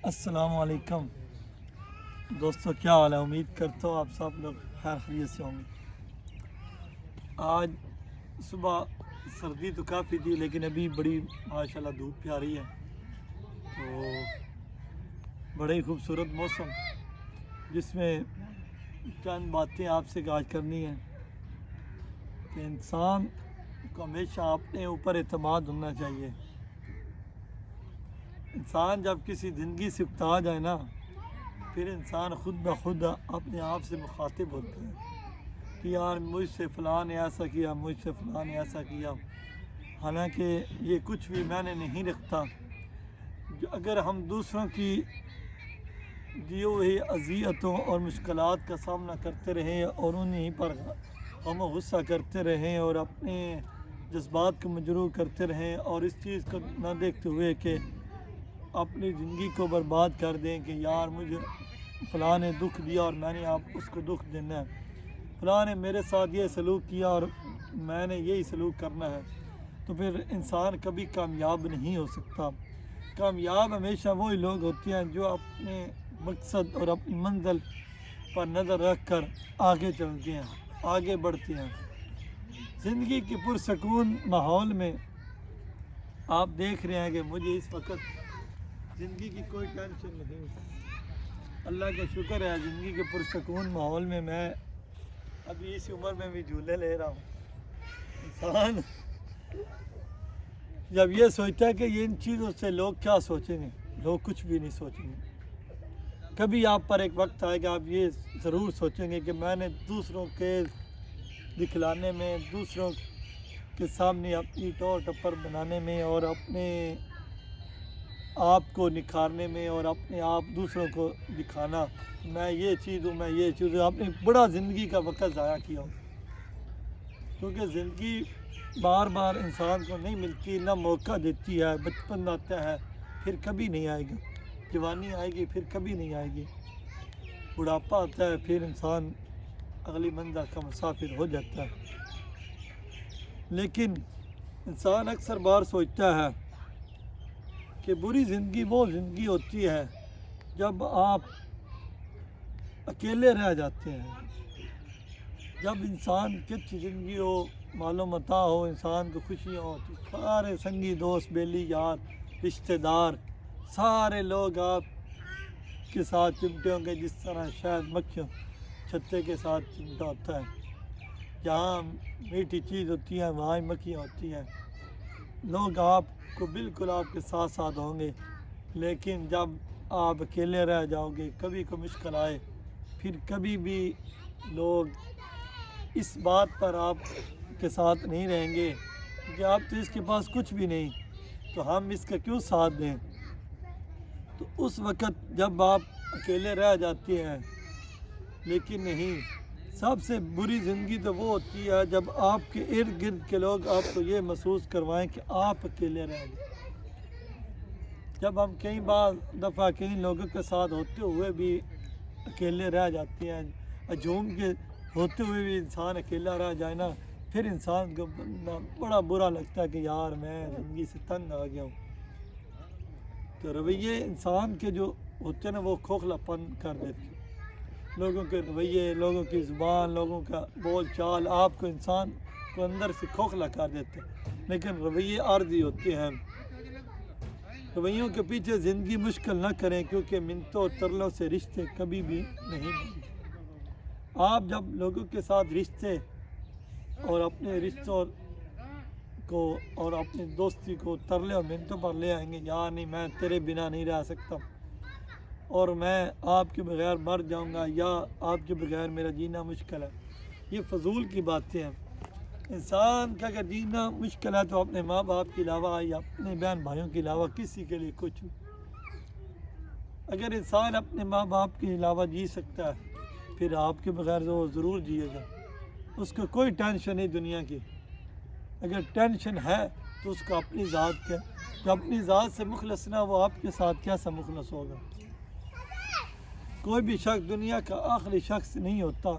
السلام علیکم دوستو، کیا حال ہے؟ امید کرتا ہوں آپ سب لوگ خیر خیریت سے ہوں گے۔ آج صبح سردی تو کافی تھی، لیکن ابھی بڑی ماشاءاللہ دھوپ پیاری ہے، تو بڑے ہی خوبصورت موسم، جس میں چند باتیں آپ سے آج کرنی ہیں کہ انسان کو ہمیشہ اپنے اوپر اعتماد ہونا چاہیے۔ انسان جب کسی زندگی سے اکتا جائے نا، پھر انسان خود بخود اپنے آپ سے مخاطب ہوتا ہے کہ یار مجھ سے فلاں نے ایسا کیا، مجھ سے فلاں نے ایسا کیا، حالانکہ یہ کچھ بھی میں نے نہیں رکھتا۔ اگر ہم دوسروں کی دی ہوئی اذیتوں اور مشکلات کا سامنا کرتے رہیں اور انہیں پر غم و غصہ کرتے رہیں اور اپنے جذبات کو مجروح کرتے رہیں اور اس چیز کو نہ دیکھتے ہوئے کہ اپنی زندگی کو برباد کر دیں کہ یار مجھے فلاں نے دکھ دیا اور میں نے آپ اس کو دکھ دینا ہے، فلاں نے میرے ساتھ یہ سلوک کیا اور میں نے یہی سلوک کرنا ہے، تو پھر انسان کبھی کامیاب نہیں ہو سکتا۔ کامیاب ہمیشہ وہی لوگ ہوتے ہیں جو اپنے مقصد اور اپنی منزل پر نظر رکھ کر آگے چلتے ہیں، آگے بڑھتے ہیں۔ زندگی کے پرسکون ماحول میں آپ دیکھ رہے ہیں کہ مجھے اس وقت زندگی کی کوئی ٹینشن نہیں، اللہ کا شکر ہے۔ زندگی کے پرسکون ماحول میں میں ابھی اس عمر میں بھی جھولے لے رہا ہوں۔ انسان جب یہ سوچتا ہے کہ یہ ان چیزوں سے لوگ کیا سوچیں گے، لوگ کچھ بھی نہیں سوچیں گے۔ کبھی آپ پر ایک وقت آئے گا، آپ یہ ضرور سوچیں گے کہ میں نے دوسروں کے دکھلانے میں، دوسروں کے سامنے اپنی ٹور ٹپر بنانے میں اور اپنے آپ کو نکھارنے میں اور اپنے آپ دوسروں کو دکھانا، میں یہ چیز ہوں، میں یہ چیز ہوں، آپ نے بڑا زندگی کا وقت ضائع کیا ہو، کیونکہ زندگی بار بار انسان کو نہیں ملتی، نہ موقع دیتی ہے۔ بچپن آتا ہے پھر کبھی نہیں آئے گا، جوانی آئے گی پھر کبھی نہیں آئے گی، بڑھاپا آتا ہے پھر انسان اگلی منزل کا مسافر ہو جاتا ہے۔ لیکن انسان اکثر بار سوچتا ہے کہ بری زندگی وہ زندگی ہوتی ہے جب آپ اکیلے رہ جاتے ہیں، جب انسان کی اچھی زندگی ہو، مال و متاع ہو، انسان کو خوشیاں ہو، تو سارے سنگی دوست، بیلی یار، رشتہ دار، سارے لوگ آپ کے ساتھ چمٹے ہوں گے، جس طرح شاید مکھیوں چھتے کے ساتھ چمٹا ہوتا ہے۔ جہاں میٹھی چیز ہوتی ہے وہاں ہی مکھیاں ہوتی ہیں۔ لوگ آپ کو بالکل آپ کے ساتھ ساتھ ہوں گے، لیکن جب آپ اکیلے رہ جاؤ گے، کبھی کوئی مشکل آئے، پھر کبھی بھی لوگ اس بات پر آپ کے ساتھ نہیں رہیں گے کہ آپ تو اس کے پاس کچھ بھی نہیں، تو ہم اس کا کیوں ساتھ دیں۔ تو اس وقت جب آپ اکیلے رہ جاتے ہیں، لیکن نہیں، سب سے بری زندگی تو وہ ہوتی ہے جب آپ کے ارد گرد کے لوگ آپ کو یہ محسوس کروائیں کہ آپ اکیلے رہ گئے۔ جب ہم کئی دفعہ کئی لوگوں کے ساتھ ہوتے ہوئے بھی اکیلے رہ جاتے ہیں، ہجوم کے ہوتے ہوئے بھی انسان اکیلا رہ جائے نا، پھر انسان کو بڑا برا لگتا ہے کہ یار میں زندگی سے تنگ آ گیا ہوں۔ تو رویے انسان کے جو ہوتے ہیں نا، وہ کھوکھلا پن کر دیتے ہیں۔ لوگوں کے رویے، لوگوں کی زبان، لوگوں کا بول چال آپ کو انسان کو اندر سے کھوکھلا کر دیتے ہیں، لیکن رویے عارضی ہوتے ہیں۔ رویوں کے پیچھے زندگی مشکل نہ کریں، کیونکہ منتوں اور ترلوں سے رشتے کبھی بھی نہیں بنتے۔ آپ جب لوگوں کے ساتھ رشتے اور اپنے رشتوں کو اور اپنی دوستی کو ترلے اور منتوں پر لے آئیں گے، یار نہیں میں تیرے بنا نہیں رہ سکتا، اور میں آپ کے بغیر مر جاؤں گا، یا آپ کے بغیر میرا جینا مشکل ہے، یہ فضول کی باتیں ہیں۔ انسان کا اگر جینا مشکل ہے تو اپنے ماں باپ کے علاوہ یا اپنے بہن بھائیوں کے علاوہ کسی کے لیے کچھ نہیں۔ اگر انسان اپنے ماں باپ کے علاوہ جی سکتا ہے، پھر آپ کے بغیر وہ ضرور جیے گا۔ اس کو کوئی ٹینشن نہیں دنیا کی۔ اگر ٹینشن ہے تو اس کو اپنی ذات کا، جو اپنی ذات سے مخلص نہ، وہ آپ کے ساتھ کیسا مخلص ہوگا۔ کوئی بھی شخص دنیا کا آخری شخص نہیں ہوتا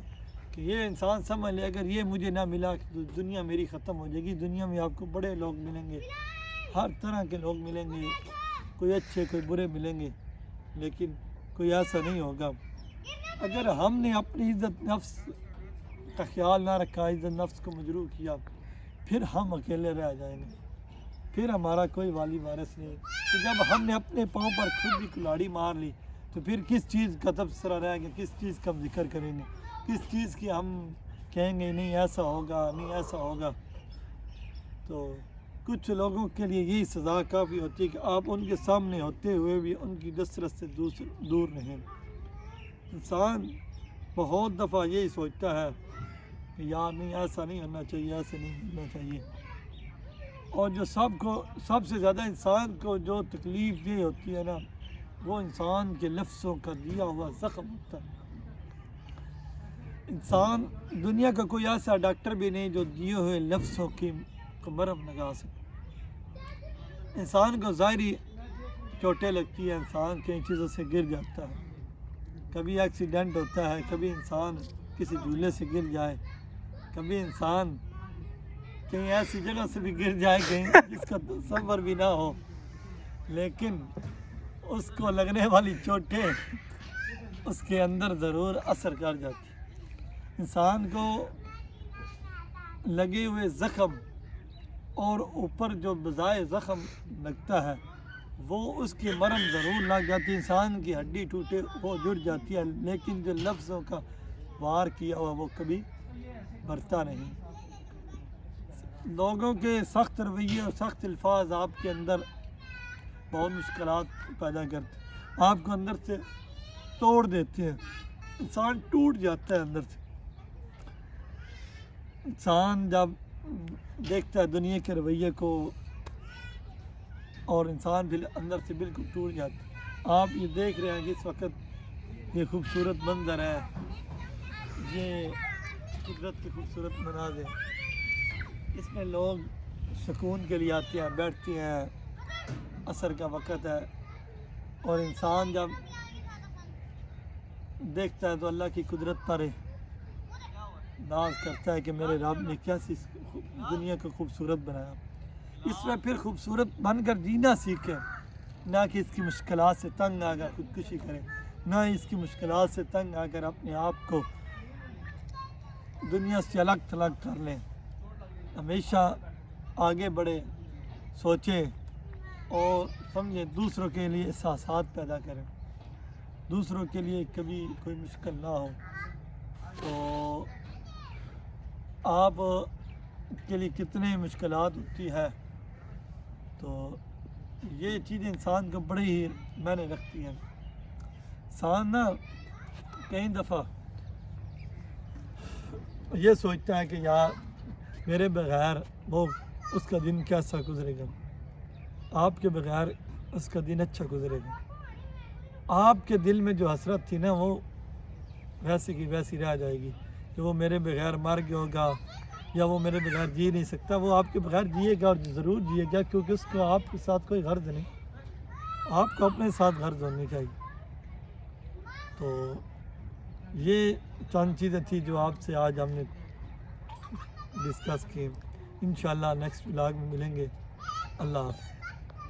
کہ یہ انسان سمجھ لے اگر یہ مجھے نہ ملا تو دنیا میری ختم ہو جائے گی۔ دنیا میں آپ کو بڑے لوگ ملیں گے، ہر طرح کے لوگ ملیں گے، کوئی اچھے کوئی برے ملیں گے، لیکن کوئی ایسا نہیں ہوگا اگر ہم نے اپنی عزت نفس کا خیال نہ رکھا، عزت نفس کو مجروح کیا، پھر ہم اکیلے رہ جائیں گے، پھر ہمارا کوئی والی وارث نہیں۔ تو جب ہم نے اپنے پاؤں پر خود ہی کلاڑی مار لی تو پھر کس چیز کا تبصرہ رہے گا، کس چیز کا ہم ذکر کریں گے، کس چیز کی ہم کہیں گے نہیں ایسا ہوگا، نہیں ایسا ہوگا۔ تو کچھ لوگوں کے لیے یہی سزا کافی ہوتی ہے کہ آپ ان کے سامنے ہوتے ہوئے بھی ان کی دسترس سے دور رہیں۔ انسان بہت دفعہ یہی سوچتا ہے کہ یار نہیں ایسا نہیں ہونا چاہیے، ایسا نہیں ہونا چاہیے، اور جو سب سے زیادہ انسان کو جو تکلیف دہ ہوتی ہے نا، وہ انسان کے لفظوں کا دیا ہوا زخم ہوتا ہے۔ انسان دنیا کا کوئی ایسا ڈاکٹر بھی نہیں جو دیے ہوئے لفظوں کی کو مرہم لگا سکے۔ انسان کو ظاہری چوٹیں لگتی ہے، انسان کئی چیزوں سے گر جاتا ہے، کبھی ایکسیڈنٹ ہوتا ہے، کبھی انسان کسی جھولے سے گر جائے، کبھی انسان کہیں ایسی جگہ سے بھی گر جائے کہیں جس کا تصور بھی نہ ہو، لیکن اس کو لگنے والی چوٹیں اس کے اندر ضرور اثر کر جاتی۔ انسان کو لگے ہوئے زخم اور اوپر جو بجائے زخم لگتا ہے وہ اس کی مرہم ضرور لگ جاتی ہے، انسان کی ہڈی ٹوٹے وہ جڑ جاتی ہے، لیکن جو لفظوں کا وار کیا ہوا وہ کبھی بھرتا نہیں۔ لوگوں کے سخت رویے اور سخت الفاظ آپ کے اندر بہت مشکلات پیدا کرتے ہیں، آپ کو اندر سے توڑ دیتے ہیں، انسان ٹوٹ جاتا ہے اندر سے۔ انسان جب دیکھتا ہے دنیا کے رویے کو اور انسان دل اندر سے بالکل ٹوٹ جاتا ہے۔ آپ یہ دیکھ رہے ہیں کہ اس وقت یہ خوبصورت منظر ہے، یہ قدرت کے خوبصورت مناظر، اس میں لوگ سکون کے لیے آتے ہیں، بیٹھتے ہیں، عصر کا وقت ہے، اور انسان جب دیکھتا ہے تو اللہ کی قدرت پر ناز کرتا ہے کہ میرے رب نے کیسی دنیا کو خوبصورت بنایا۔ اس میں پھر خوبصورت بن کر جینا سیکھیں، نہ کہ اس کی مشکلات سے تنگ آ کر خودکشی کریں، نہ اس کی مشکلات سے تنگ آ کر اپنے آپ کو دنیا سے الگ تھلگ کر لیں۔ ہمیشہ آگے بڑھیں، سوچیں اور سمجھیں، دوسروں کے لیے احساسات پیدا کریں، دوسروں کے لیے کبھی کوئی مشکل نہ ہو۔ تو آپ کے لیے کتنے مشکلات ہوتی ہے، تو یہ چیزیں انسان کو بڑی ہی معنی رکھتی ہیں۔ انسان نا کئی دفعہ یہ سوچتا ہے کہ یار میرے بغیر وہ اس کا دن کیسا گزرے گا، آپ کے بغیر اس کا دن اچھا گزرے گا۔ آپ کے دل میں جو حسرت تھی نا وہ ویسی کی ویسی رہ جائے گی کہ وہ میرے بغیر مر گیا ہوگا یا وہ میرے بغیر جی نہیں سکتا، وہ آپ کے بغیر جیے گا اور ضرور جیے گا، کیونکہ اس کو آپ کے ساتھ کوئی غرض نہیں، آپ کو اپنے ساتھ غرض ہونی چاہیے۔ تو یہ چند چیزیں تھی جو آپ سے آج ہم نے ڈسکس کی۔ انشاءاللہ نیکسٹ ولاگ میں ملیں گے۔ اللہ حافظ۔